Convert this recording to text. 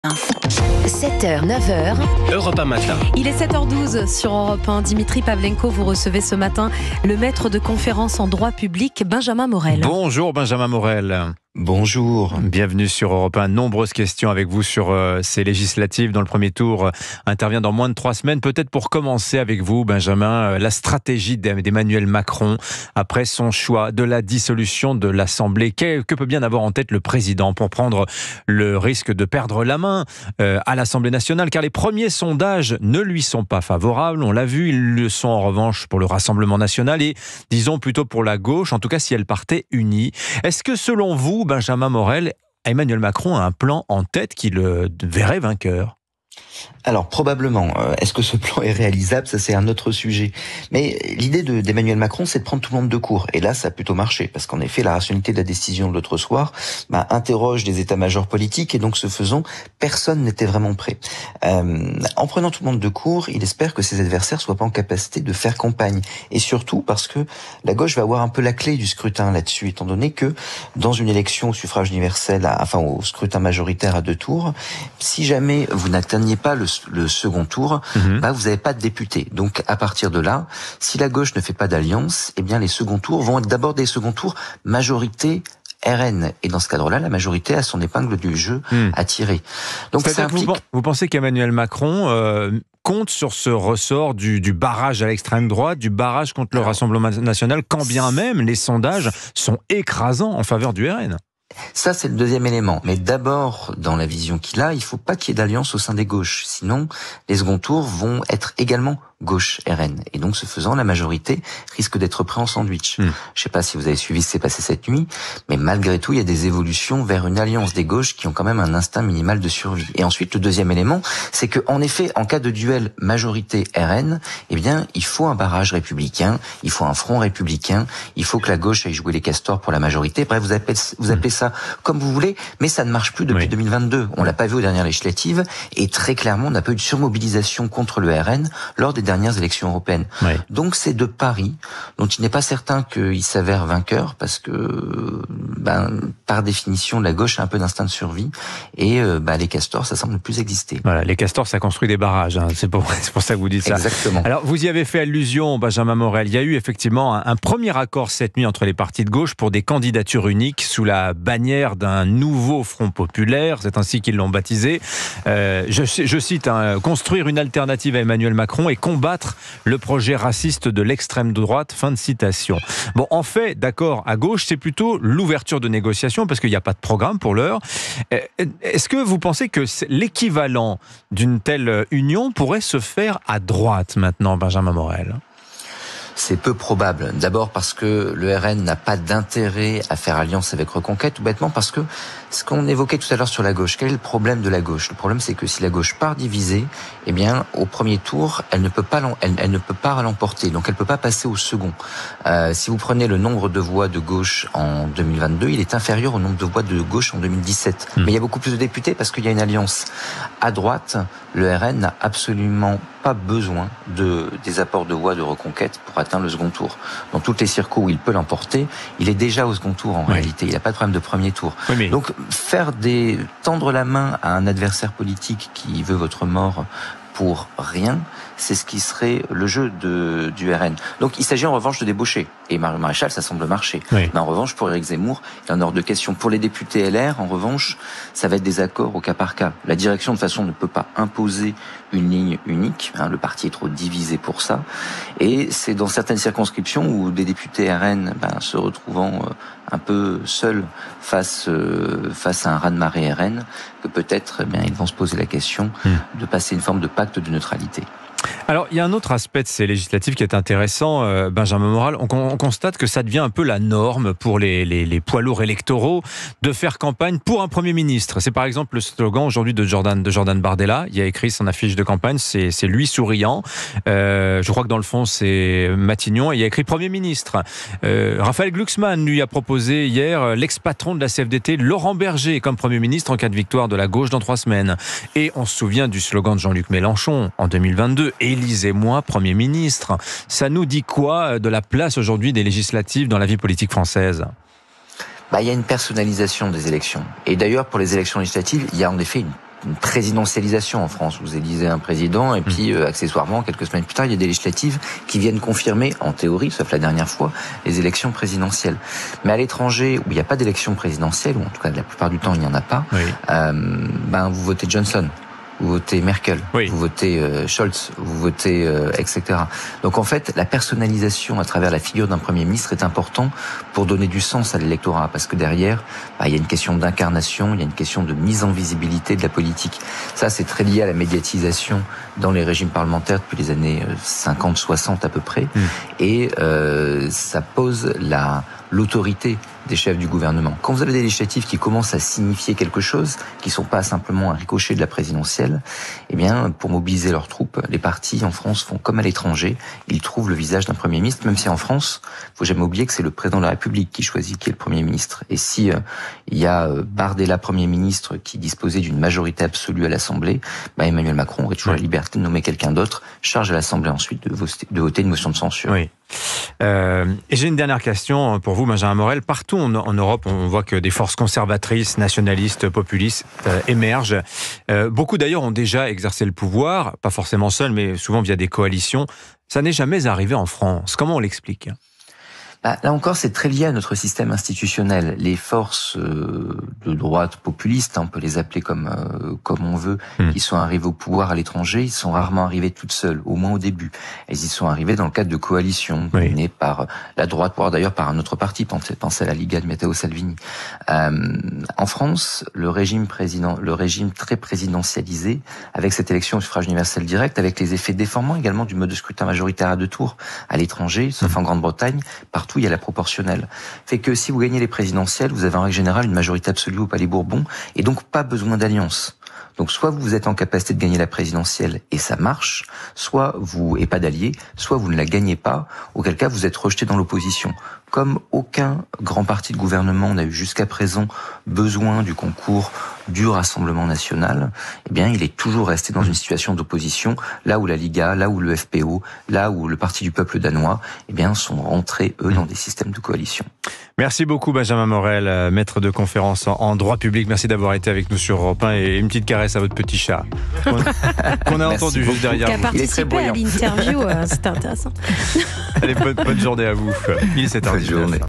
7h, 9h. Europe 1 matin. Il est 7h12 sur Europe 1. Dimitri Pavlenko, vous recevez ce matin le maître de conférence en droit public, Benjamin Morel. Bonjour Benjamin Morel. Bonjour. Bienvenue sur Europe 1. Nombreuses questions avec vous sur ces législatives dans le premier tour. Intervient dans moins de 3 semaines. Peut-être pour commencer avec vous, Benjamin, la stratégie d'Emmanuel Macron après son choix de la dissolution de l'Assemblée. Que peut bien avoir en tête le président pour prendre le risque de perdre la main à l'Assemblée nationale? Car les premiers sondages ne lui sont pas favorables. On l'a vu, ils le sont en revanche pour le Rassemblement national et disons plutôt pour la gauche, en tout cas si elle partait unie. Est-ce que selon vous, Benjamin Morel, Emmanuel Macron a un plan en tête qui le verrait vainqueur? Alors probablement, est-ce que ce plan est réalisable? Ça c'est un autre sujet. Mais l'idée d'Emmanuel Macron, c'est de prendre tout le monde de court. Et là, ça a plutôt marché, parce qu'en effet, la rationalité de la décision de l'autre soir interroge les états-majors politiques, et donc ce faisant, personne n'était vraiment prêt. En prenant tout le monde de court, il espère que ses adversaires soient pas en capacité de faire campagne. Et surtout parce que la gauche va avoir un peu la clé du scrutin là-dessus, étant donné que dans une élection au suffrage universel, au scrutin majoritaire à 2 tours, si jamais vous n'atteignez pas le second tour, vous n'avez pas de député. Donc à partir de là, si la gauche ne fait pas d'alliance, eh bien les seconds tours vont être d'abord des seconds tours majorité RN. Et dans ce cadre-là, la majorité a son épingle du jeu à tirer. Donc ça implique... Vous pensez qu'Emmanuel Macron compte sur ce ressort du barrage à l'extrême droite, du barrage contre le Rassemblement national, quand bien même les sondages sont écrasants en faveur du RN? Ça, c'est le deuxième élément. Mais d'abord, dans la vision qu'il a, il faut pas qu'il y ait d'alliance au sein des gauches. Sinon, les seconds tours vont être également gauche RN. Et donc, ce faisant, la majorité risque d'être pris en sandwich. Je sais pas si vous avez suivi ce qui s'est passé cette nuit, mais malgré tout, il y a des évolutions vers une alliance des gauches qui ont quand même un instinct minimal de survie. Et ensuite, le deuxième élément, c'est que, en effet, en cas de duel majorité RN, eh bien, il faut un barrage républicain, il faut un front républicain, il faut que la gauche aille jouer les castors pour la majorité. Bref, vous appelez ça comme vous voulez, mais ça ne marche plus depuis 2022. On l'a pas vu aux dernières législatives, et très clairement, on n'a pas eu de surmobilisation contre le RN lors des dernières élections européennes. Donc c'est de paris dont il n'est pas certain qu'il s'avère vainqueur, parce que par définition la gauche a un peu d'instinct de survie, et les castors ça semble plus exister. Voilà, les castors ça construit des barrages, c'est pour ça que vous dites ça. Exactement. Alors vous y avez fait allusion, Benjamin Morel, il y a eu effectivement un premier accord cette nuit entre les partis de gauche pour des candidatures uniques sous la bannière d'un nouveau front populaire, c'est ainsi qu'ils l'ont baptisé. Je cite, construire une alternative à Emmanuel Macron et combattre le projet raciste de l'extrême droite, fin de citation. Bon, en fait, d'accord, à gauche, c'est plutôt l'ouverture de négociations, parce qu'il n'y a pas de programme pour l'heure. Est-ce que vous pensez que l'équivalent d'une telle union pourrait se faire à droite maintenant, Benjamin Morel ? C'est peu probable. D'abord parce que le RN n'a pas d'intérêt à faire alliance avec Reconquête, tout bêtement parce que ce qu'on évoquait tout à l'heure sur la gauche, quel est le problème de la gauche? Le problème, c'est que si la gauche part divisée, eh bien, au premier tour, elle ne peut pas l'emporter, donc elle ne peut pas passer au second. Si vous prenez le nombre de voix de gauche en 2022, il est inférieur au nombre de voix de gauche en 2017. Mais il y a beaucoup plus de députés parce qu'il y a une alliance. À droite, le RN n'a absolument pas besoin des apports de voix de Reconquête pour atteindre le second tour. Dans toutes les circos où il peut l'emporter, il est déjà au second tour en réalité. Il n'a pas de problème de premier tour. Donc tendre la main à un adversaire politique qui veut votre mort pour rien, c'est ce qui serait le jeu du RN. Donc il s'agit en revanche de débaucher. Et Marion Maréchal, ça semble marcher. Mais en revanche, pour Éric Zemmour, il y en a hors de question. Pour les députés LR, en revanche, ça va être des accords au cas par cas. La direction, de toute façon, ne peut pas imposer une ligne unique. Le parti est trop divisé pour ça. Et c'est dans certaines circonscriptions où des députés RN, se retrouvant un peu seuls face à un raz-de-marée RN, que peut-être ils vont se poser la question de passer une forme de pacte de neutralité. Alors, il y a un autre aspect de ces législatives qui est intéressant, Benjamin Morel. On constate que ça devient un peu la norme pour les poids lourds électoraux de faire campagne pour un Premier ministre. C'est par exemple le slogan aujourd'hui de Jordan Bardella. Il a écrit son affiche de campagne, c'est lui souriant. Je crois que dans le fond, c'est Matignon. Et il a écrit Premier ministre. Raphaël Glucksmann lui a proposé hier l'ex-patron de la CFDT, Laurent Berger, comme Premier ministre en cas de victoire de la gauche dans 3 semaines. Et on se souvient du slogan de Jean-Luc Mélenchon en 2022. Élisez-moi Premier ministre. Ça nous dit quoi de la place aujourd'hui des législatives dans la vie politique française ? Il y a une personnalisation des élections. Et d'ailleurs, pour les élections législatives, il y a en effet une une présidentialisation en France. Vous élisez un président et puis accessoirement, quelques semaines plus tard, il y a des législatives qui viennent confirmer, en théorie, sauf la dernière fois, les élections présidentielles. Mais à l'étranger, où il n'y a pas d'élection présidentielle, ou en tout cas la plupart du temps il n'y en a pas, vous votez Johnson. Vous votez Merkel, vous votez Scholz, vous votez etc. Donc en fait, la personnalisation à travers la figure d'un Premier ministre est important pour donner du sens à l'électorat, parce que derrière, il y a une question d'incarnation, il y a une question de mise en visibilité de la politique. Ça, c'est très lié à la médiatisation dans les régimes parlementaires depuis les années 50-60 à peu près, et ça pose l'autorité des chefs du gouvernement. Quand vous avez des législatives qui commencent à signifier quelque chose, qui ne sont pas simplement un ricochet de la présidentielle, eh bien, pour mobiliser leurs troupes, les partis en France font comme à l'étranger, ils trouvent le visage d'un Premier ministre, même si en France, il faut jamais oublier que c'est le président de la République qui choisit qui est le Premier ministre. Et si il y a Bardella Premier ministre qui disposait d'une majorité absolue à l'Assemblée, Emmanuel Macron aurait toujours la liberté de nommer quelqu'un d'autre, charge à l'Assemblée ensuite de voter une motion de censure. Oui. Et j'ai une dernière question pour vous, Benjamin Morel. Partout en Europe, on voit que des forces conservatrices, nationalistes, populistes émergent. Beaucoup d'ailleurs ont déjà exercé le pouvoir, pas forcément seuls, mais souvent via des coalitions. Ça n'est jamais arrivé en France. Comment on l'explique ? Là encore, c'est très lié à notre système institutionnel. Les forces de droite populistes, on peut les appeler comme on veut, qui sont arrivées au pouvoir à l'étranger, ils sont rarement arrivés toutes seules, au moins au début. Elles y sont arrivées dans le cadre de coalitions menées par la droite, voire d'ailleurs par un autre parti. Pensez à la Liga de Matteo Salvini. En France, le régime très présidentialisé, avec cette élection au suffrage universel direct, avec les effets déformants également du mode de scrutin majoritaire à 2 tours à l'étranger, sauf en Grande-Bretagne, partout il y a la proportionnelle. Fait que si vous gagnez les présidentielles, vous avez en règle générale une majorité absolue au Palais Bourbon et donc pas besoin d'alliance. Donc soit vous êtes en capacité de gagner la présidentielle et ça marche, et pas d'alliés, soit vous ne la gagnez pas, auquel cas vous êtes rejeté dans l'opposition. Comme aucun grand parti de gouvernement n'a eu jusqu'à présent besoin du concours du Rassemblement national, eh bien, il est toujours resté dans une situation d'opposition, là où la Liga, là où le FPO, là où le Parti du peuple danois, eh bien, sont rentrés, eux, dans des systèmes de coalition. Merci beaucoup, Benjamin Morel, maître de conférence en droit public. Merci d'avoir été avec nous sur Europe 1 et une petite caresse à votre petit chat qu'on a entendu juste derrière vous. Qui a participé à l'interview, c'était intéressant. Allez, bonne journée à vous. Il est 7h. Bonne journée.